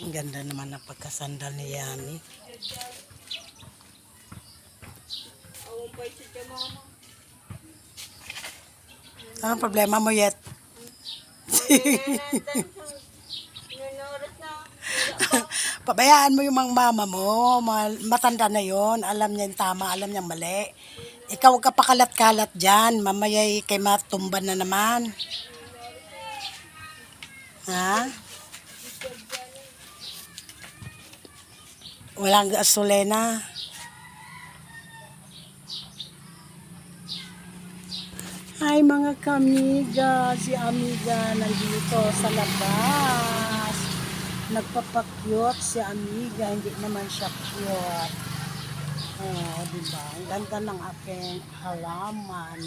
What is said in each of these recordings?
Ang ganda naman ng pagkasandal ni Yami. Anong problema mo yet? Pabayaan mo yung mga mama mo. Matanda na yon, alam niya yung tama, alam niya mali. Ikaw huwag ka pakalat-kalat dyan. Mamaya kay matumban na naman. Ha? Walang gasolina. Hi mga kamiga, si Amiga nandito sa labas. Nagpapakyot si Amiga, hindi naman siya cute. Oh, diba? Ang ganda ng aking halaman.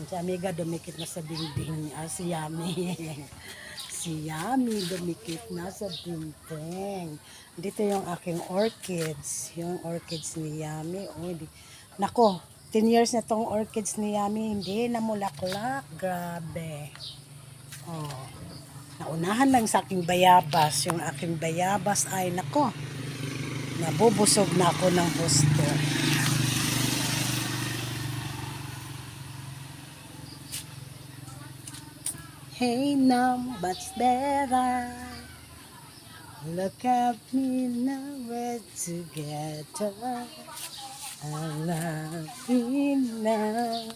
Si Amiga dumikit na sa dingding. Si Yami. Si Yami dumikit na sa dingding. Dito yung aking orchids. Yung orchids ni Yami. Oh, nako, 10 years na tong orchids ni Yami, hindi namulaklak. Grabe. Oh, naunahan lang sa aking bayabas. Yung aking bayabas ay, nako, nabubusog na ako ng gusto. Hey now, what's better? Look at me now, we're together. I love you now.